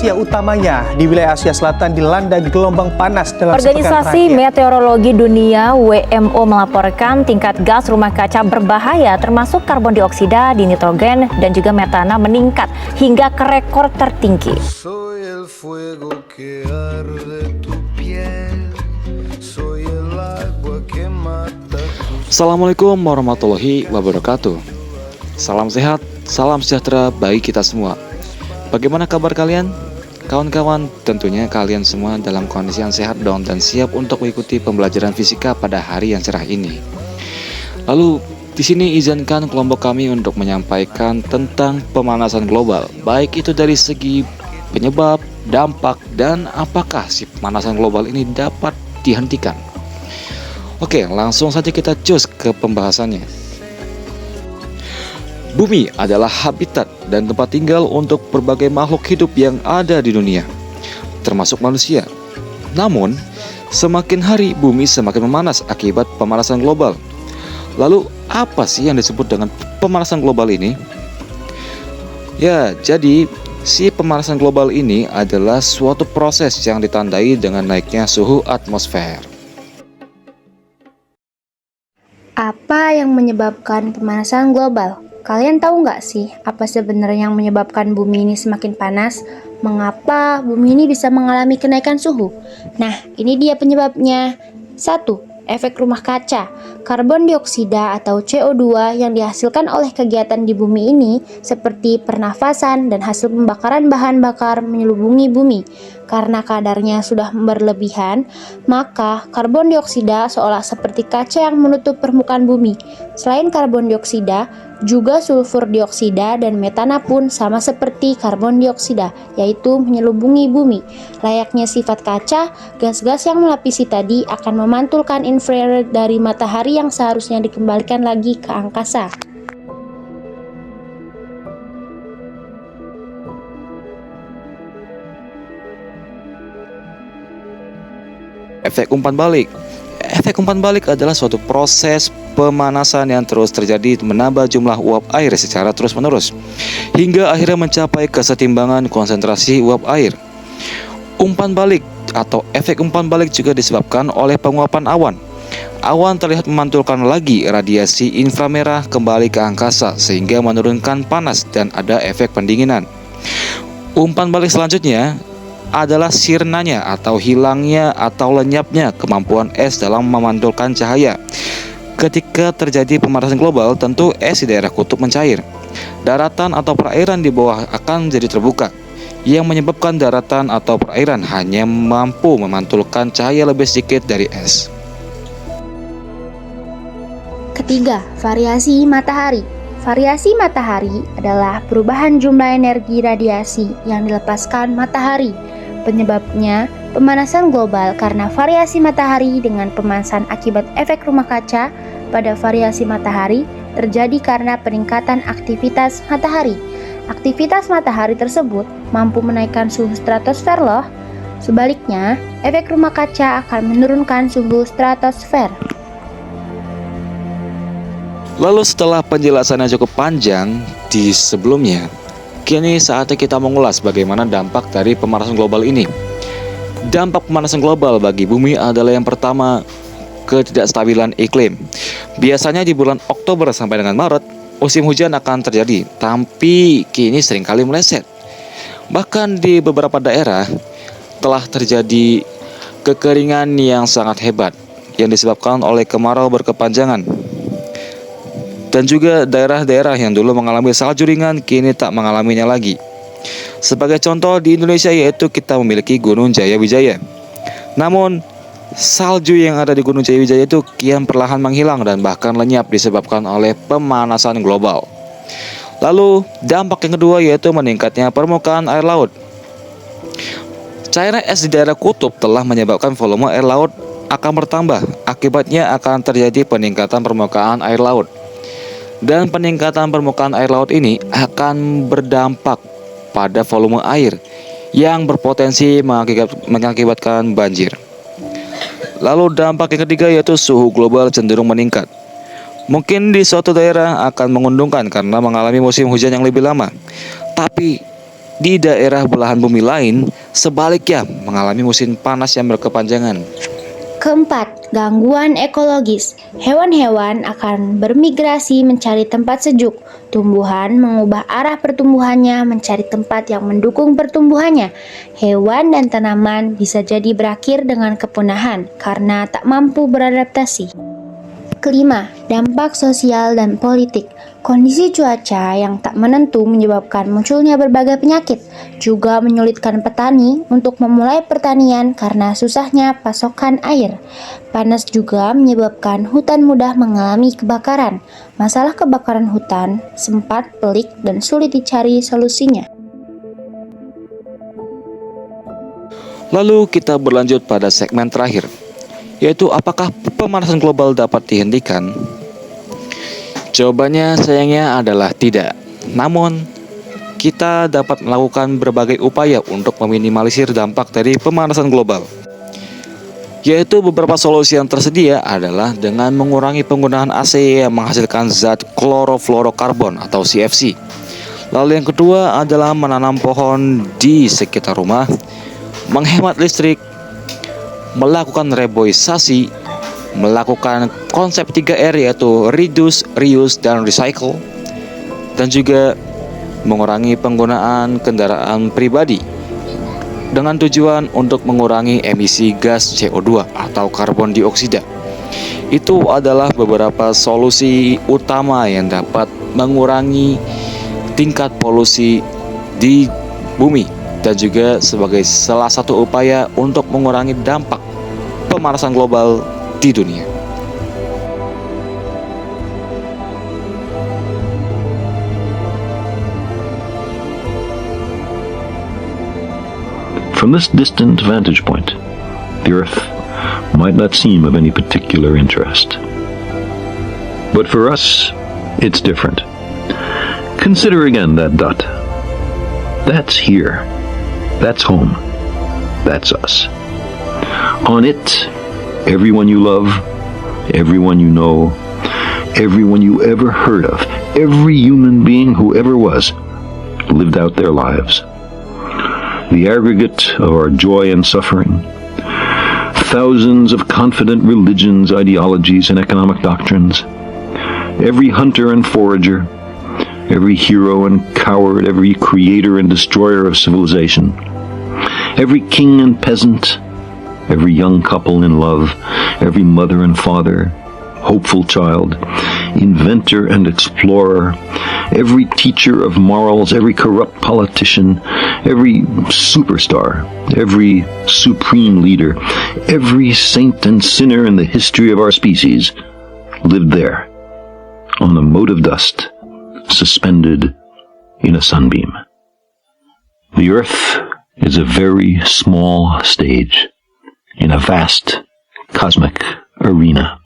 Asia utamanya di wilayah Asia Selatan dilanda gelombang panas dalam sepekan Organisasi terakhir. Meteorologi Dunia WMO melaporkan tingkat gas rumah kaca berbahaya termasuk karbon dioksida, dinitrogen, dan juga metana meningkat hingga ke rekor tertinggi. Assalamualaikum warahmatullahi wabarakatuh. Salam sehat, salam sejahtera bagi kita semua. Bagaimana kabar kalian? Kawan-kawan, tentunya kalian semua dalam kondisi yang sehat dong dan siap untuk mengikuti pembelajaran fisika pada hari yang cerah ini. Lalu, di sini izinkan kelompok kami untuk menyampaikan tentang pemanasan global, baik itu dari segi penyebab, dampak, dan apakah si pemanasan global ini dapat dihentikan. Oke, langsung saja kita cus ke pembahasannya. Bumi adalah habitat dan tempat tinggal untuk berbagai makhluk hidup yang ada di dunia, termasuk manusia. Namun, semakin hari bumi semakin memanas akibat pemanasan global. Lalu, apa sih yang disebut dengan pemanasan global ini? Ya, jadi si pemanasan global ini adalah suatu proses yang ditandai dengan naiknya suhu atmosfer. Apa yang menyebabkan pemanasan global? Kalian tahu nggak sih apa sebenarnya yang menyebabkan bumi ini semakin panas? Mengapa bumi ini bisa mengalami kenaikan suhu? Nah, ini dia penyebabnya. 1. Efek rumah kaca. Karbon dioksida atau CO2 yang dihasilkan oleh kegiatan di bumi ini seperti pernafasan dan hasil pembakaran bahan bakar menyelubungi bumi. Karena kadarnya sudah berlebihan, maka karbon dioksida seolah seperti kaca yang menutup permukaan bumi. Selain karbon dioksida, juga sulfur dioksida dan metana pun sama seperti karbon dioksida, yaitu menyelubungi bumi. Layaknya sifat kaca, gas-gas yang melapisi tadi akan memantulkan infrared dari matahari yang seharusnya dikembalikan lagi ke angkasa. Efek umpan balik. Efek umpan balik adalah suatu proses pemanasan yang terus terjadi menambah jumlah uap air secara terus-menerus hingga akhirnya mencapai kesetimbangan konsentrasi uap air. Umpan balik atau efek umpan balik juga disebabkan oleh penguapan awan. Awan terlihat memantulkan lagi radiasi inframerah kembali ke angkasa sehingga menurunkan panas dan ada efek pendinginan. Umpan balik selanjutnya adalah sirnanya atau hilangnya atau lenyapnya kemampuan es dalam memantulkan cahaya. Ketika terjadi pemanasan global, tentu es di daerah kutub mencair. Daratan atau perairan di bawah akan jadi terbuka, yang menyebabkan daratan atau perairan hanya mampu memantulkan cahaya lebih sedikit dari es. Ketiga, variasi matahari. Variasi matahari adalah perubahan jumlah energi radiasi yang dilepaskan matahari. Penyebabnya pemanasan global karena variasi matahari dengan pemanasan akibat efek rumah kaca pada variasi matahari terjadi karena peningkatan aktivitas matahari. Aktivitas matahari tersebut mampu menaikkan suhu stratosfer loh. Sebaliknya, efek rumah kaca akan menurunkan suhu stratosfer. Lalu setelah penjelasannya cukup panjang di sebelumnya, kini saatnya kita mengulas bagaimana dampak dari pemanasan global ini. Dampak pemanasan global bagi bumi adalah yang pertama, ketidakstabilan iklim. Biasanya di bulan Oktober sampai dengan Maret, musim hujan akan terjadi, tapi kini seringkali meleset. Bahkan di beberapa daerah telah terjadi kekeringan yang sangat hebat yang disebabkan oleh kemarau berkepanjangan. Dan juga daerah-daerah yang dulu mengalami salju ringan kini tak mengalaminya lagi. Sebagai contoh di Indonesia yaitu kita memiliki Gunung Jayawijaya. Namun salju yang ada di Gunung Jayawijaya itu kian perlahan menghilang dan bahkan lenyap disebabkan oleh pemanasan global. Lalu dampak yang kedua yaitu meningkatnya permukaan air laut. Cairan es di daerah kutub telah menyebabkan volume air laut akan bertambah. Akibatnya akan terjadi peningkatan permukaan air laut. Dan peningkatan permukaan air laut ini akan berdampak pada volume air yang berpotensi mengakibatkan banjir. Lalu dampak yang ketiga yaitu suhu global cenderung meningkat. Mungkin di suatu daerah akan menguntungkan karena mengalami musim hujan yang lebih lama. Tapi di daerah belahan bumi lain sebaliknya mengalami musim panas yang berkepanjangan. Keempat, gangguan ekologis. Hewan-hewan akan bermigrasi mencari tempat sejuk. Tumbuhan mengubah arah pertumbuhannya mencari tempat yang mendukung pertumbuhannya. Hewan dan tanaman bisa jadi berakhir dengan kepunahan karena tak mampu beradaptasi. Kelima, dampak sosial dan politik. Kondisi cuaca yang tak menentu menyebabkan munculnya berbagai penyakit, juga menyulitkan petani untuk memulai pertanian karena susahnya pasokan air. Panas juga menyebabkan hutan mudah mengalami kebakaran. Masalah kebakaran hutan sempat pelik dan sulit dicari solusinya. Lalu kita berlanjut pada segmen terakhir, yaitu apakah pemanasan global dapat dihentikan? Jawabannya sayangnya adalah tidak. Namun, kita dapat melakukan berbagai upaya untuk meminimalisir dampak dari pemanasan global. Yaitu beberapa solusi yang tersedia adalah dengan mengurangi penggunaan AC yang menghasilkan zat klorofluorokarbon atau CFC. Lalu yang kedua adalah menanam pohon di sekitar rumah, menghemat listrik, melakukan reboisasi, melakukan konsep 3R yaitu reduce, reuse, dan recycle, dan juga mengurangi penggunaan kendaraan pribadi dengan tujuan untuk mengurangi emisi gas CO2 atau karbon dioksida. Itu adalah beberapa solusi utama yang dapat mengurangi tingkat polusi di bumi dan juga sebagai salah satu upaya untuk mengurangi dampak pemanasan global di dunia. From this distant vantage point, the Earth might not seem of any particular interest. But for us, it's different. Consider again that dot. That's here. That's home. That's us. On it, everyone you love, everyone you know, everyone you ever heard of, every human being who ever was, lived out their lives. The aggregate of our joy and suffering, thousands of confident religions, ideologies, and economic doctrines, every hunter and forager, every hero and coward, every creator and destroyer of civilization, every king and peasant, every young couple in love, every mother and father, hopeful child, inventor and explorer, every teacher of morals, every corrupt politician, every superstar, every supreme leader, every saint and sinner in the history of our species lived there, on a mote of dust, suspended in a sunbeam. The Earth is a very small stage in a vast cosmic arena.